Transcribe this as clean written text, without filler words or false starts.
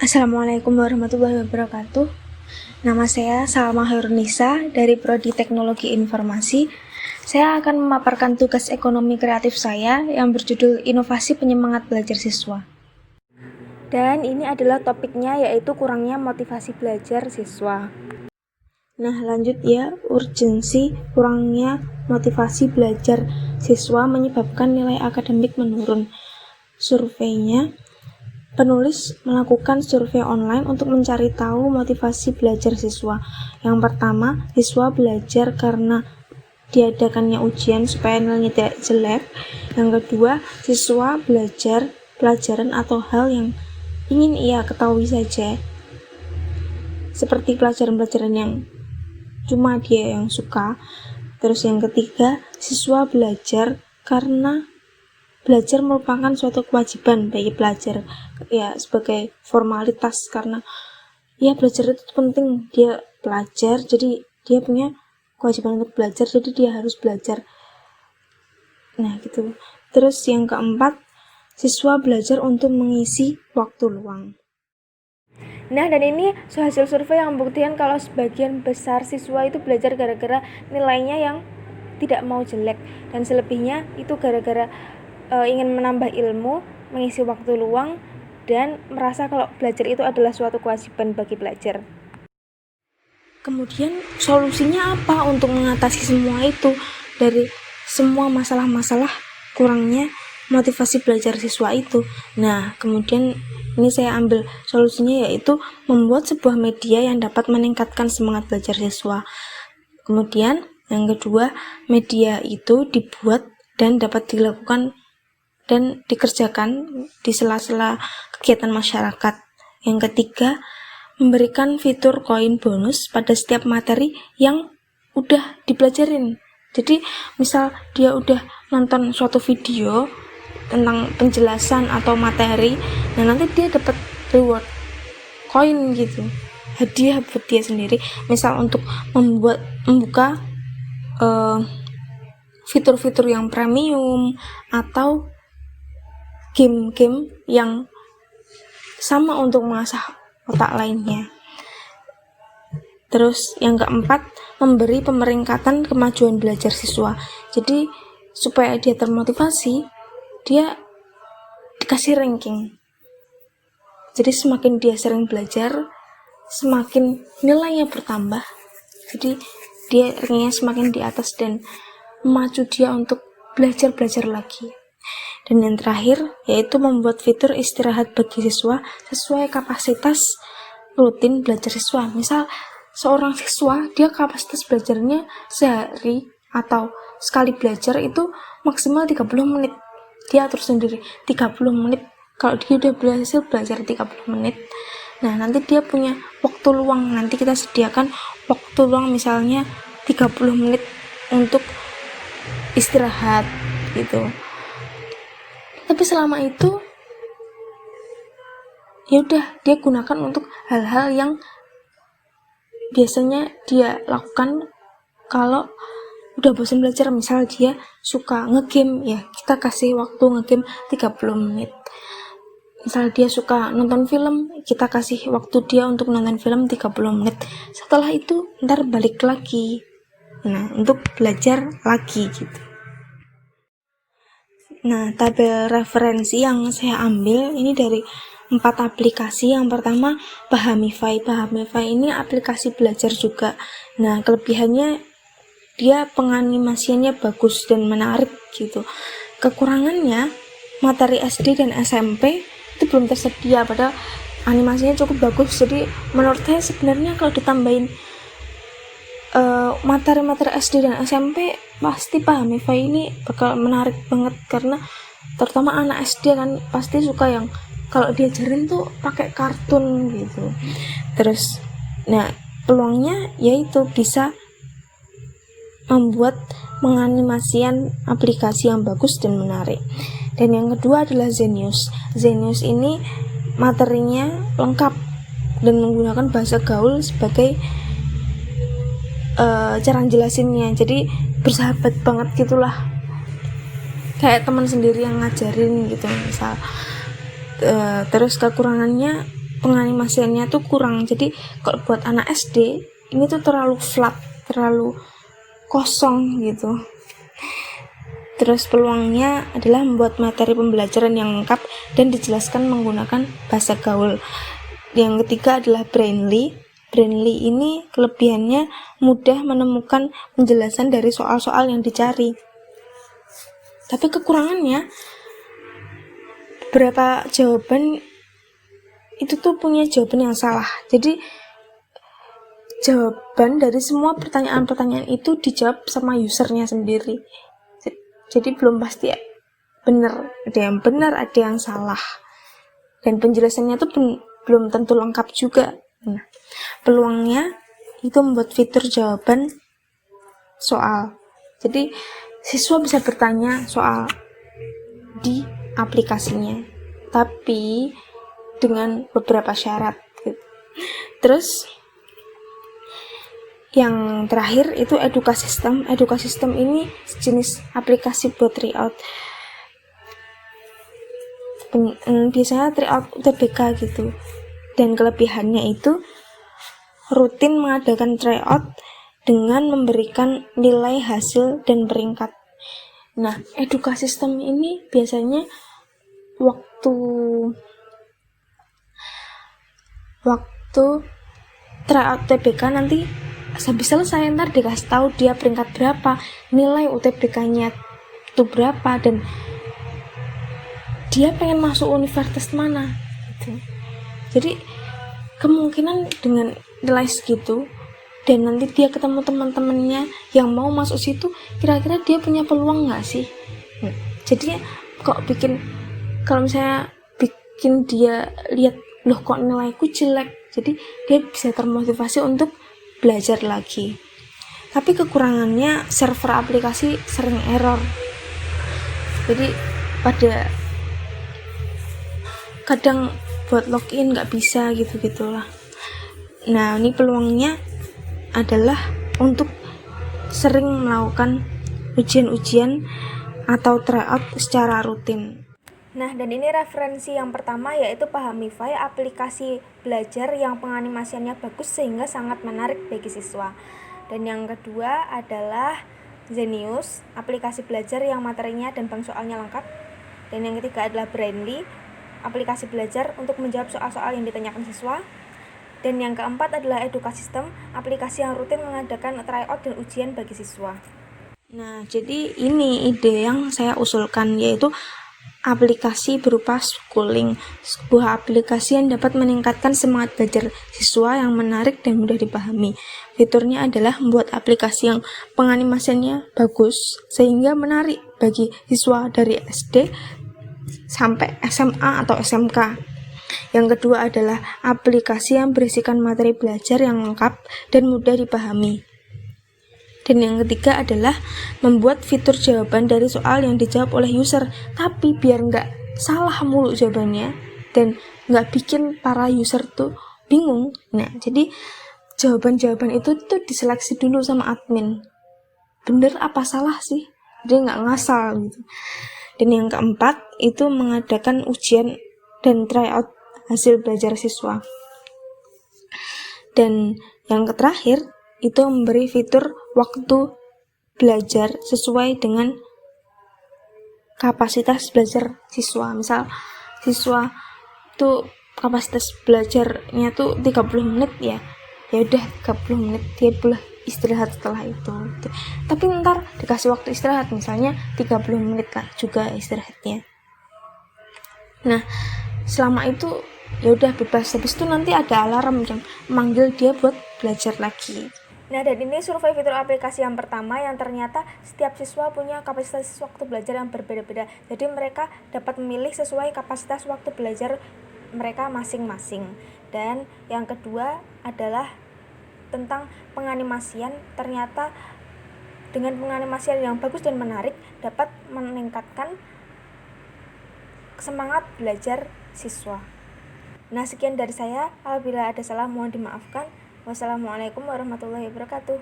Assalamualaikum warahmatullahi wabarakatuh. Nama saya Salma Hairunisa dari Prodi Teknologi Informasi. Saya akan memaparkan tugas ekonomi kreatif saya yang berjudul Inovasi Penyemangat Belajar Siswa. Dan ini adalah topiknya, yaitu kurangnya motivasi belajar siswa. Nah, lanjut ya, urgensi kurangnya motivasi belajar siswa menyebabkan nilai akademik menurun. Surveinya, penulis melakukan survei online untuk mencari tahu motivasi belajar siswa. Yang pertama, siswa belajar karena diadakannya ujian supaya nilainya tidak jelek. Yang kedua, siswa belajar pelajaran atau hal yang ingin ia ketahui saja, seperti pelajaran-pelajaran yang cuma dia yang suka. Terus yang ketiga, siswa belajar karena belajar merupakan suatu kewajiban bagi pelajar, ya, sebagai formalitas, karena ya belajar itu penting, dia pelajar jadi dia punya kewajiban untuk belajar, jadi dia harus belajar. Nah gitu. Terus yang keempat, siswa belajar untuk mengisi waktu luang. Nah, dan ini hasil survei yang membuktikan kalau sebagian besar siswa itu belajar gara-gara nilainya yang tidak mau jelek, dan selebihnya itu gara-gara ingin menambah ilmu, mengisi waktu luang, dan merasa kalau belajar itu adalah suatu kewajiban bagi pelajar. Kemudian solusinya apa untuk mengatasi semua itu, dari semua masalah-masalah kurangnya motivasi belajar siswa itu? Nah, kemudian ini saya ambil solusinya, yaitu membuat sebuah media yang dapat meningkatkan semangat belajar siswa. Kemudian yang kedua, media itu dibuat dan dapat dilakukan dan dikerjakan di sela-sela kegiatan masyarakat. Yang ketiga, memberikan fitur koin bonus pada setiap materi yang udah dipelajarin. Jadi misal dia udah nonton suatu video tentang penjelasan atau materi, nah nanti dia dapat reward koin gitu, hadiah buat dia sendiri. Misal untuk membuka fitur-fitur yang premium atau game-game yang sama untuk mengasah otak lainnya. Terus yang keempat, memberi pemeringkatan kemajuan belajar siswa. Jadi supaya dia termotivasi, dia dikasih ranking. Jadi semakin dia sering belajar, semakin nilainya bertambah. Jadi dia rankingnya semakin di atas dan memacu dia untuk belajar lagi. Dan yang terakhir, yaitu membuat fitur istirahat bagi siswa sesuai kapasitas rutin belajar siswa. Misal seorang siswa, dia kapasitas belajarnya sehari atau sekali belajar itu maksimal 30 menit. Dia atur sendiri 30 menit. Kalau dia udah berhasil belajar 30 menit, nah nanti dia punya waktu luang. Nanti kita sediakan waktu luang misalnya 30 menit untuk istirahat gitu. Tapi selama itu ya udah dia gunakan untuk hal-hal yang biasanya dia lakukan kalau udah bosan belajar. Misal dia suka ngegame, ya kita kasih waktu ngegame 30 menit. Misal dia suka nonton film, kita kasih waktu dia untuk nonton film 30 menit. Setelah itu ntar balik lagi, nah untuk belajar lagi gitu. Nah, tabel referensi yang saya ambil ini dari 4 aplikasi. Yang pertama, Pahamify. Pahamify ini aplikasi belajar juga. Nah, kelebihannya dia penganimasiannya bagus dan menarik gitu. Kekurangannya, materi SD dan SMP itu belum tersedia, padahal animasinya cukup bagus. Jadi menurut saya sebenarnya kalau ditambahin materi-materi SD dan SMP, pasti Pahamify ini bakal menarik banget, karena terutama anak SD kan pasti suka yang kalau diajarin tuh pakai kartun gitu. Terus nah peluangnya yaitu bisa membuat menganimasikan aplikasi yang bagus dan menarik. Dan yang kedua adalah Zenius. Zenius ini materinya lengkap dan menggunakan bahasa gaul sebagai cara jelasinnya, jadi bersahabat banget gitulah, kayak teman sendiri yang ngajarin gitu misal. Terus kekurangannya penganimasiannya tuh kurang. Jadi kalau buat anak SD ini tuh terlalu flat, terlalu kosong gitu. Terus peluangnya adalah membuat materi pembelajaran yang lengkap dan dijelaskan menggunakan bahasa gaul. Yang ketiga adalah Brainly. Brainly ini kelebihannya mudah menemukan penjelasan dari soal-soal yang dicari. Tapi kekurangannya, beberapa jawaban itu tuh punya jawaban yang salah. Jadi jawaban dari semua pertanyaan-pertanyaan itu dijawab sama usernya sendiri. Jadi belum pasti benar, ada yang benar, ada yang salah. Dan penjelasannya tuh belum tentu lengkap juga. Nah, peluangnya itu membuat fitur jawaban soal. Jadi siswa bisa bertanya soal di aplikasinya, tapi dengan beberapa syarat. Terus yang terakhir itu Edukasistem. Edukasistem ini jenis aplikasi buat tryout. Biasanya tryout UTBK gitu. Dan kelebihannya itu rutin mengadakan tryout dengan memberikan nilai hasil dan peringkat. Nah, Edukasistem ini biasanya waktu tryout UTBK nanti habis selesai ntar dikasih tahu dia peringkat berapa, nilai UTBK-nya itu berapa, dan dia pengen masuk universitas mana gitu. Jadi kemungkinan dengan nilai segitu dan nanti dia ketemu teman-temannya yang mau masuk situ, kira-kira dia punya peluang nggak sih? Jadi kalau misalnya bikin dia lihat, loh kok nilaiku jelek, jadi dia bisa termotivasi untuk belajar lagi. Tapi kekurangannya server aplikasi sering error. Jadi kadang buat login nggak bisa gitu-gitulah. Nah, ini peluangnya adalah untuk sering melakukan ujian-ujian atau tryout secara rutin. Nah, dan ini referensi yang pertama yaitu Pahamify, aplikasi belajar yang penganimasiannya bagus sehingga sangat menarik bagi siswa. Dan yang kedua adalah Zenius, aplikasi belajar yang materinya dan bank soalnya lengkap. Dan yang ketiga adalah Brainly, aplikasi belajar untuk menjawab soal-soal yang ditanyakan siswa. Dan yang keempat adalah Edukasistem, aplikasi yang rutin mengadakan tryout dan ujian bagi siswa. Nah, jadi ini ide yang saya usulkan, yaitu aplikasi berupa schooling, sebuah aplikasi yang dapat meningkatkan semangat belajar siswa yang menarik dan mudah dipahami. Fiturnya adalah membuat aplikasi yang penganimasiannya bagus sehingga menarik bagi siswa dari SD sampai SMA atau SMK. Yang kedua adalah aplikasi yang berisikan materi belajar yang lengkap dan mudah dipahami. Dan yang ketiga adalah membuat fitur jawaban dari soal yang dijawab oleh user, tapi biar nggak salah mulu jawabannya dan nggak bikin para user tuh bingung. Nah, jadi jawaban-jawaban itu tuh diseleksi dulu sama admin. Bener apa salah sih? Dia nggak ngasal gitu. Dan yang keempat itu mengadakan ujian dan tryout hasil belajar siswa. Dan yang terakhir itu memberi fitur waktu belajar sesuai dengan kapasitas belajar siswa. Misal siswa tuh kapasitas belajarnya tuh 30 menit ya udah 30 menit dia boleh istirahat setelah itu. Tapi ntar dikasih waktu istirahat misalnya 30 menit lah juga istirahatnya. Nah, selama itu ya udah bebas. Habis itu nanti ada alarm yang manggil dia buat belajar lagi. Nah, dan ini survei fitur aplikasi yang pertama yang ternyata setiap siswa punya kapasitas waktu belajar yang berbeda-beda. Jadi mereka dapat memilih sesuai kapasitas waktu belajar mereka masing-masing. Dan yang kedua adalah tentang penganimasian. Ternyata dengan penganimasian yang bagus dan menarik dapat meningkatkan semangat belajar siswa. Nah, sekian dari saya. Apabila ada salah mohon dimaafkan. Wassalamualaikum warahmatullahi wabarakatuh.